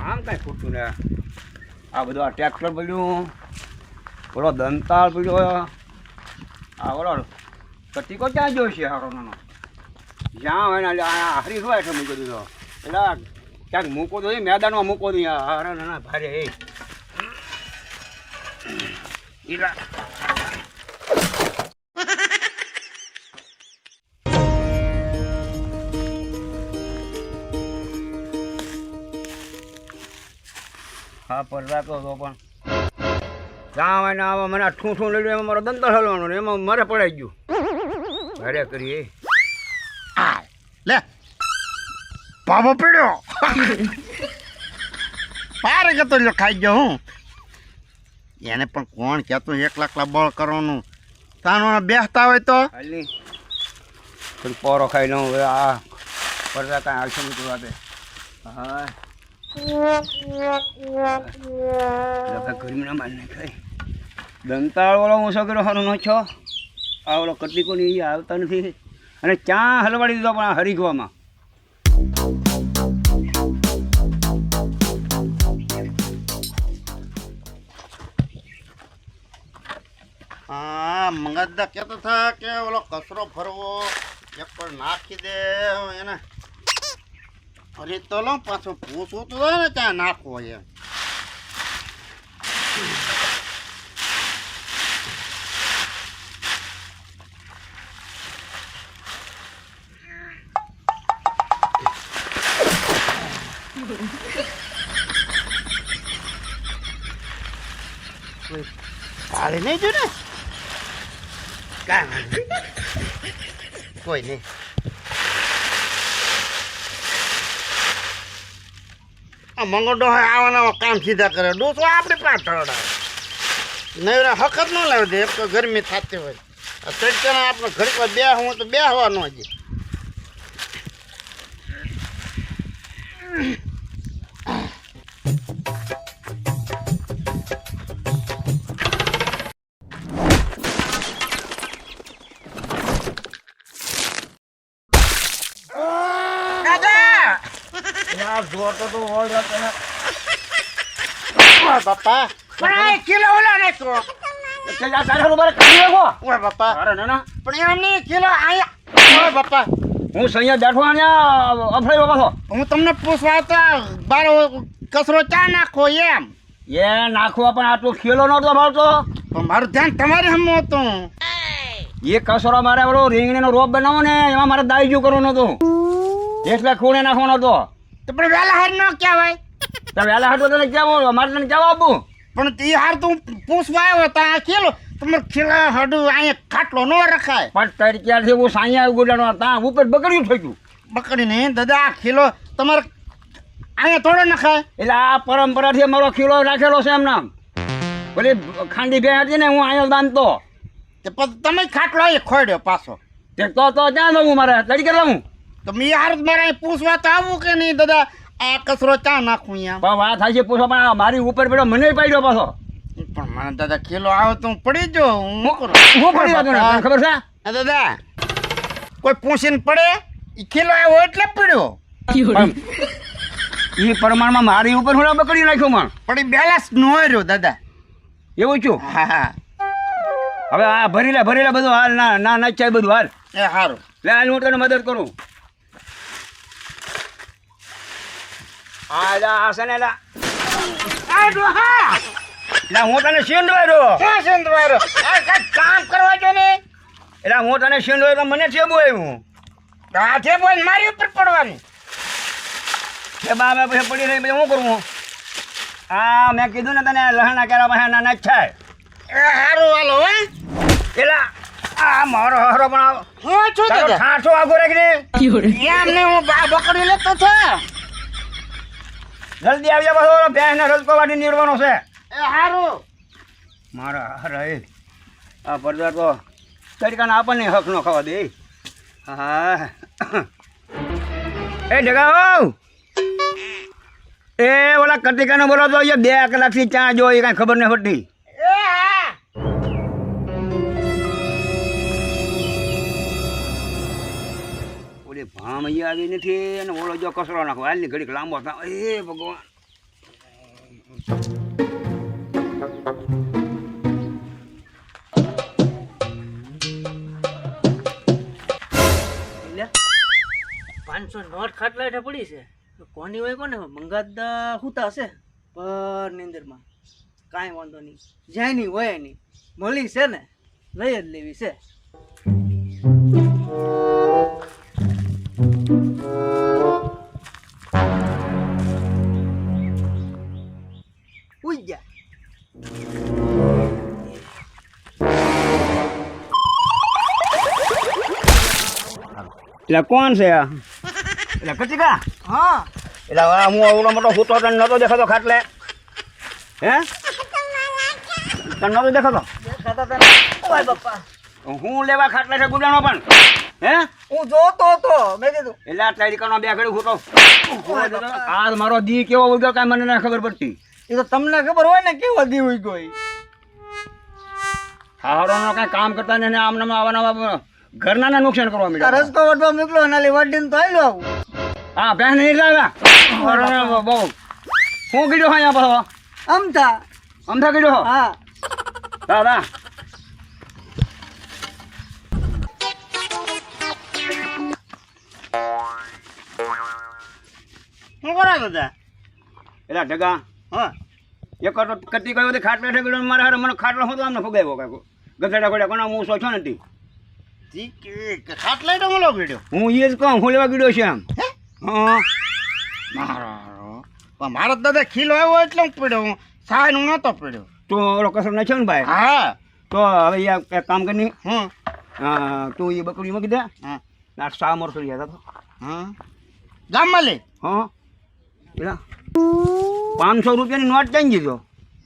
આમ કાંઈ ખોટું ને આ બધું આ ટ્રેક્ટર પડ્યું, ઓલો દંતાળ પડ્યો, આ ઓલો કટીકો ક્યાં જોયો છે હારો નાનો જ્યાં હોય ને આ હરી હોય એટલે મૂકી દીધો એટલે ક્યાંક મૂકો તો મેદાનમાં મૂકો દઈએ હારા નાના ભારે એ હા પર રાખો તો પણ જ્યાં હોય ને આવા મને ઠૂંઠું લઈ એમાં મારો દંતર હલવાનો ને એમાં મારે પડાઈ ગયું ભારે કરીએ લે બાબો પીડ્યો પારે કહેતો લ્યો ખાઈ ગયો હું એને પણ કોણ કહેતું 1 લાખ બળ કરવાનું તાનો બેસતા હોય તો હાલી થોડી પોરો ખાઈ લઉં હવે આ પડદા કાંઈ આવશે નહીં તું આપે હા ગરમીના માલ નહીં ખાઈ દંતાળ વાળો ઓછો કર્યો સારું ન છો આ ઓલો કટલીકો ને એ આવતા નથી અને ક્યાં હલવાડી દીધો પણ આ હરીગવામાં હા મંગદા કહેતો હતા કે ઓલો કચરો ફરવો એક પર નાખી દે એને અરે તો લો પાછો પૂછવું તો ને ત્યાં નાખવો એમ કાલે નહીં જો ને કાંઈ કોઈ નહીં આ મંગળો હોય આવાના કામ સીધા કરે ડોસો આપણે પાછળ નહીં હકત ન લાવી દે એક તો ગરમી થતી હોય તડકાના આપણે ઘડીક બે હું તો બેહવાનો જ જોતો તો હોય તને બાપા પણ કિલો ઓલા ને તો આ તારા રૂપિયા કાઢી નાખો ઓય બાપા અરે ના પણ એમ નહીં કિલો આયા ઓય બાપા હું સૈયા બેઠો અહીંયા અફડાઈ બાબા હું તમને પૂછવા તો બારો કચરો ચા નાખો એમ એ નાખવા પણ આટલો ખેલો નતો ભાવતો પણ મારું ધ્યાન તમારે હમ હતું એ કચરો મારે ઓલો રીંગણીનો રોપ બનાવો ને એમાં મારે દાઈજુ કરવાનો હતો એટલે ખૂણે નાખવાનો હતો તો પણ વેલા હાર ન કહેવાય તો વેલા હાર તો તને કેવું મારે તને જવાબ આપું પણ તે હાર તું પૂછવા આવ્યો તો આ ખેલો તમારે ખેલા હાડું અહીંયા ખાટલો ન રખાય પણ તરીક્યાથી હું સાંયા ગુડાનો ત્યાં ઉપર બકડ્યું થઈ ગયું બકડી નહીં દાદા આ ખેલો તમારે અહીંયા થોડો નખાય એટલે આ પરંપરાથી અમારો ખીલો રાખેલો છે એમ નામ પેલી ખાંડી બે હતી ને હું અહીંયા બાંધતો તે તમે ખાટલો અહીં ખોડ્યો પાછો તે તો ક્યાં લઉં મારે તરીકે લઉં તો મેં હાર મારે પૂછવા તો આવું કે નહીં દાદા આ કચરો ચા નાખું અહીંયા પણ વાત થાય છે પૂછો પણ મારી ઉપર પડ્યો મને પાડ્યો પાછો પણ મને દાદા ખેલો આવે તો હું પડી જો હું કરું હું પડી જતો ને ખબર છે દાદા કોઈ પૂછીને પડે એ ખેલો આવ્યો એટલે પડ્યો એ પ્રમાણમાં મારી ઉપર હું બકડી નાખ્યો માં પણ એ બેલેન્સ ન રહ્યો દાદા એવું છું હા હા હવે આ ભરી લે બધું હાલ ના ચાય બધું હાલ એ સારું લે હાલ હું તને મદદ કરું આ છે ને હું તને સિંધવાયો કામ કરવા જો ને એટલે હું તને શીંડવાયો તો મને ચેબું આવ્યું આ જે બોલ મારી ઉપર પડવાનું એ બા પછી પડી રહી પછી શું કરવું હા મેં કીધું ને તને લહણા કર્યા પછી ના થાય એ સારું હાલો હે એલા આ મારો હરો પણ હું છું દાદા ઠાઠો આગો રાખી એમને હું બકડી લેતો છો જલ્દી આવી જા પાછો ભેંસને રજકો વાટી નીરવાનો છે એ સારું મારા હરે આ પડદા તો તડકાને આપણને હક નો ખાવા દે હા એ જગા હો એ ઓલા કટિકાનો બોલો તો એ 2 કલાકથી ચા જો એ કાંઈ ખબર નહીં પડતી એ હા ઓલી ભામ અહીંયા આવી નથી અને ઓલો જો કચરો નાખો હાલની ઘડીક લાંબો થાય એ ભગવાન એટલે 500 નોટ ખાટલા હેઠે પડી છે તો કોની હોય કોને મંગાદા હુતા હશે પર નીંદરમાં કાંઈ વાંધો નહીં જ્યાં નહીં હોય નહીં મળી છે ને લઈ જ લેવી છે ઉઈ જા એટલે કોણ છે આ? એટલે કચિકા હા એટલે હવે હું આવડો મોટો સૂતો તને નતો દેખાતો ખાટલે હે તને નતો દેખાતો દેખાતા તને ઓય બાપા હું લેવા ખાટલે છે ગુડાનો પણ હે હું જોતો હતો મેં કીધું એટલે આ તારીખાનો બે ઘડી સૂતો આ મારો દી કેવો ઉગ્યો કાંઈ મને ના ખબર પડતી એ તો તમને ખબર હોય ને કેવો દી હોય કોઈ હારોનો કાંઈ કામ કરતા ને આમ નામ આવા ઘરના નુકસાન કરવા માંડ્યા રસકો વટવા મોકલો નાલી વાડીને તો આલ્યો આવું હા બેન નહીં લાવ્યા બહુ શું કીધું હા અહીંયા પાછો અમથા અમથા કીધું હા દાદા શું કરો દાદા? એટલે ઢગા હા એક વાર તો કટી ગયો હતી ખાટલા ઠેકડ્યો મારે હારે મને ખાટલો હતો આમને ફગાવ્યો કાંઈક ગધેડા ગોડા કોના હું સોચો નથી ખાટલા તો મળો ગયો હું એ જ કહું હું લેવા ગયો છે આમ હા પણ મારો દાદા ખીલો આવ્યો એટલે હું પડ્યો સાય હું નતો પડ્યો તો ઓલો કસર નાખ્યો ને ભાઈ હા તો હવે એક કામ કરી હું તું એ બકરી મૂકી દે હા આ સા મોરસો ગયા હતા હા ગામમાં લે હા પેલા 500 રૂપિયાની નોટ ચાઈ દીધો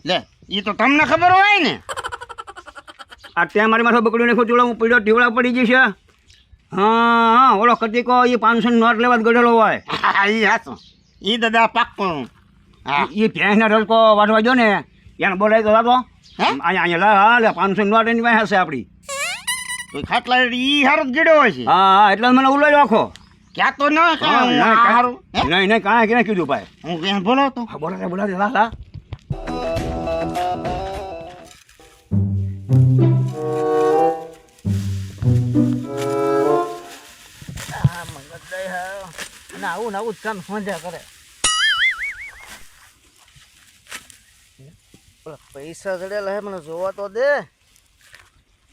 લે એ તો તમને ખબર હોય ને આ ત્યાં મારી માથે બકડીને ખોચોળો હું પડ્યો ટીવડા પડી જશે હા હા ઓલો કટીકો એ 500 ની નોટ લેવા જ ગઢેલો હોય હા એ હાચો એ દાદા પાક્કું હા એ ભેંસના રસકો વાટવા જો ને એને બોલાય તો લાતો હે? અહીંયા લા લે 500 ની નોટ એની પાસે હશે આપણી તો ખાટલા ઈ હારો જ ગેડ્યો હોય છે હા હા એટલે મને ઉલાડ્યો આખો ક્યાં તો ન હારું નહીં નહીં કાંઈ ક્યાં કીધું ભાઈ હું ક્યાં બોલો તો હા બોલા લા લા આ મંગતભાઈ હા અને આવું ને આવું જ કામ સમજ્યા કરે પેલા પૈસા જડેલા હે મને જોવા તો દે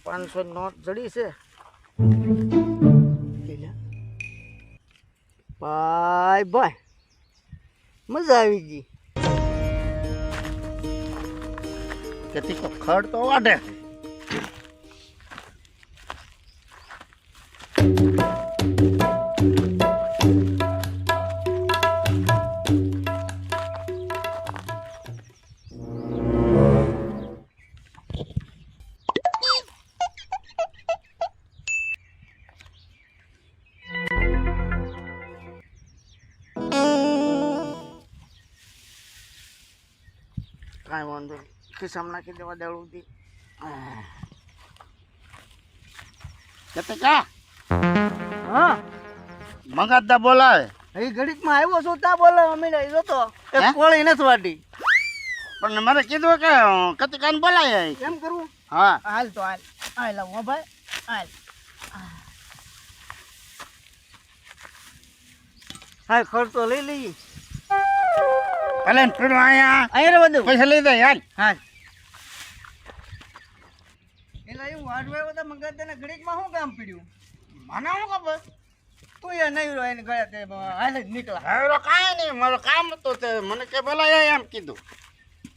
500 નોટ જડી છે બાય બાય મજા આવી ગઈ કેતી તો ખડ તો વાઢે કાંઈ વાંધો નહીં ખિસ્સામાં નાખી દેવા દેવું હતી કેતી કા હા મંગાતા બોલાવે એ ઘડીકમાં આવ્યો છું ત્યાં બોલાવા મીડા જોતો હે? એક કોળી નથી વાટી પણ મને કીધું કે કતિકાને બોલાય કેમ કરવું હા હાલ તો હાલ હાલ આવું હો ભાઈ હાલ હા ખર્ચો લઈ લઈએ ભલે ને પેલો અહીંયા અહીંયા રે બધું પૈસા લઈ દે યાર હા એટલે એવું વાટવા બધા મંગાતા ને ઘડીકમાં શું કામ પડ્યું મને શું ખબર તું યાર નહીં રહ્યો એને ગયા તે હાલ જ નીકળા હવે કાંઈ નહીં મારું કામ હતું તે મને કે બોલાય એમ કીધું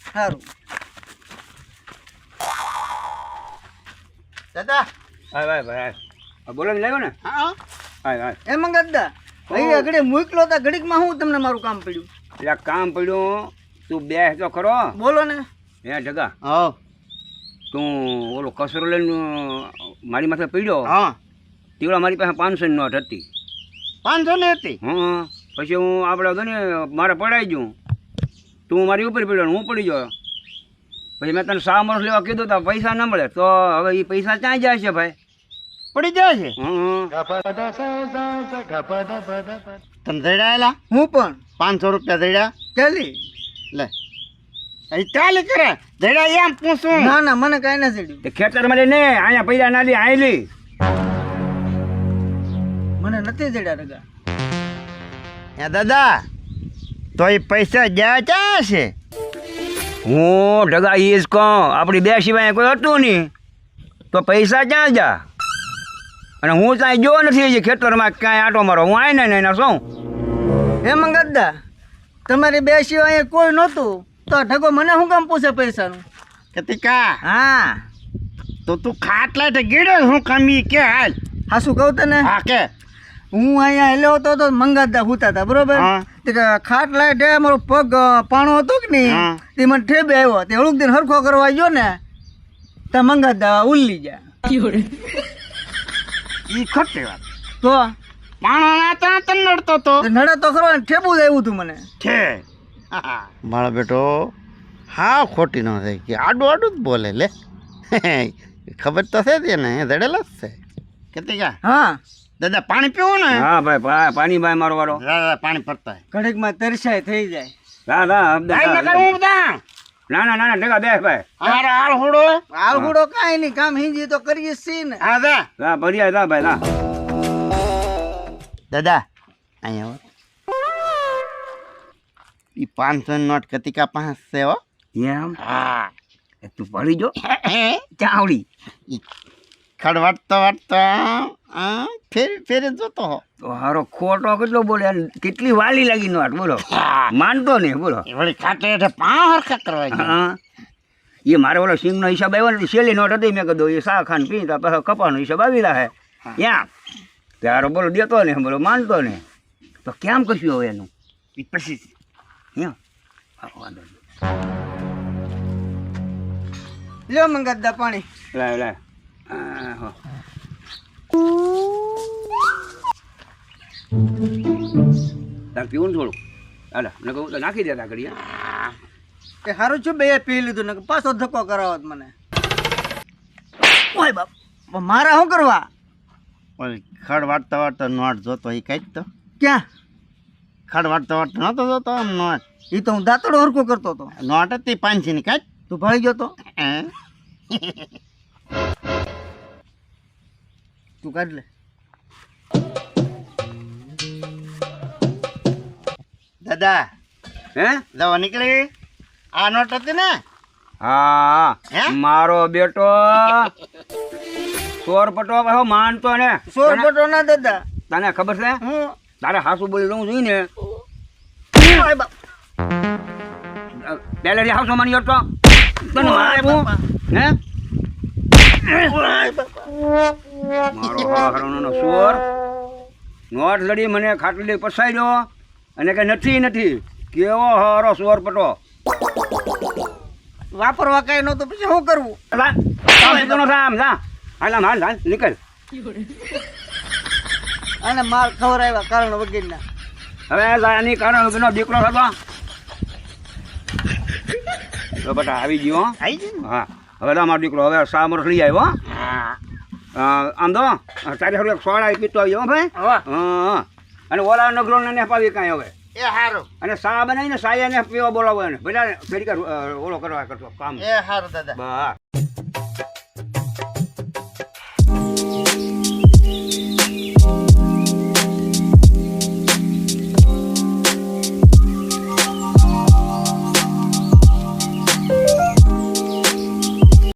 સારું દાદા હાય ભાઈ બોલો ને લાવ્યો ને હા હાય હાય એ મંગાતા અહીંયા ઘડી મૂકલો તા ઘડીકમાં હું તમને મારું કામ પડ્યું એટલે કામ પડ્યું તું બેસ તો ખરો બોલો ને હે જગા હા તું ઓલો કસરો લઈને મારી માથે પડ્યો હા તીવડા મારી પાસે 500 ની નોટ હતી 500 ની હતી હા પછી હું આપણે હતો ને મારે પડાઈ ગયું તું મારી ઉપર પડ્યો હું પડી ગયો પછી મેં તને 100 વર્ષ લેવા કીધું તો પૈસા ન મળે તો હવે એ પૈસા ક્યાં જાય છે ભાઈ પડી જાય છે હં તમે દઈડાયેલા હું પણ 500 રૂપિયા દઈડા ચાલી લે એ ચાલી કરે જડ્યા એમ પૂછું ના ના મને કાંઈ ના ચડ્યું. તે ખેતરમાં લઈને અહીંયા પૈસા ના લી આયલી મને નથી ચડ્યા રગા. હે દાદા તો એ પૈસા જ્યાં ક્યાં છે હું ઢગા ઈ જ કહું આપણી બે સિવાય કોઈ હતું નહીં તો પૈસા ક્યાં જા અને હું ત્યાં જો નથી જે ખેતરમાં કાંઈ આટો મારો હું આવીને ને એના શું હે મંગતદા તમારી બે સિવાય કોઈ નહોતું તો આ ઢગો મને શું કામ પૂછે પૈસાનું? કતિકા હા તો તું ખાટલા તો ગીડે હું કામી કે હાલ હા શું કહું તને? હા કે હું અહીંયા હેલો હતો તો મંગતદા હુતા હતા બરોબર. હા. તે ખાટ લાઈટે મારો પગ પાણો હતો કે નહીં હા. તે મને ઠેબે આવ્યો તે હળુક દિન હરખો કરવા ગયો ને તો મંગતદા ઉલ્લી જા ઈ ખોટી વાત તો પાણો ના તા તન નડતો તો નડે તો ખરો ને ઠેબું જ આવ્યું તું મને. છે મારો બેટો હા ખોટી ન થાય કે આડું આડું જ બોલે લે ખબર તો છે તેને જડેલો જ છે કતિકા હા દાદા પાણી પીવું ને હા ભાઈ પાણી ભાઈ મારો વાળો દાદા પાણી પડતા ઘડીકમાં તરસાય થઈ જાય. ના ના ના ઢગા બે ભાઈ હાલ હોડો આવડો કાંઈ નહીં કામ હિંજી તો કરીએ જ છીએ ને. હા દા લા ભર્યા લા ભાઈ લા દાદા અહીંયા ઈ 500 નોટ કતિકા પાસે છે હો એમ હા એ તું પડી જો ચાવડી ખડ વાટતો ફેરે જોતો હો તો હારો ખોટો કેટલો બોલે કેટલી વાલી લાગી નોટ બોલો માનતો નહીં બોલો એ વળી ખાટે હેઠે પાં હરખા કરવા ગયા હા એ મારે ઓલો સિંગનો હિસાબ આવ્યો ને છેલ્લી નોટ હતી મેં કીધું એ શા ખાન પી તો પાછો કપાનો હિસાબ આવી રહ્યા ત્યાં ત્યારે બોલો દેતો ને બોલો માનતો ને તો કેમ કશું હવે એનું ઈ પછી એમ વાંધો નહીં. લ્યો મંગતદા પાણી. લાય લાય તાર પીવું ને થોડું હાલે નકર હું તો નાખી દેતા ઘડીએ કે સારું છું બે પી લીધું ને પાછો ધક્કો કરાવત મને. ઓય બાપ પણ મારા શું કરવા? ઓલી ખડ વાટતા નોટ જોતો એ કઈ તો ક્યાં? ખડ વાટતા નહોતો જોતો આમ નોટ એ તો હું દાંતડો હરખો કરતો હતો. નોટ હતી 500 ની કાંઈ તું ભળી ગયો તો તું કાઢ લે. દાદા હે દવા નીકળી આ નોટ હતી ને હા હે? મારો બેટો ચોર પટો પાછો માનતો ને સોર બટો ના દાદા. તને ખબર છે હું તારે હાસુ બોલી લઉં છું ને ઓય બાપ. પહેલેથી હાસુ માની જતો તને મારે હું હે મારો હારણોનો ચોર નોટ લડી મને ખાટલી પસાડ્યો અને કે નથી કેવો હારો ચોર પટો વાપરવા કઈ નહોતું પછી શું કરવું? લા કામ સીધો નો થામ જા હાલ નીકળ અને માર ખવડાવ્યા કારણ વગેરેના. હવે આની કારણ વગરનો દીકરો થતો તો બેટા આવી ગયો હો. આવી ગઈ ને? હા હવે તો મારો દીકરો હવે સામરસ લઈ આવ્યો હો. હા આમ તો તારે થોડું સોડા પીતો આવ્યો હો ભાઈ વાહ. હા અને ઓલા નગરો ને પાવી કાંઈ હવે એ હારું અને સા બનાવીને સાયાને પીવા બોલાવો એને બધા તરીકે ઓલો કરવા કરતો કામ એ હારું દાદા બસ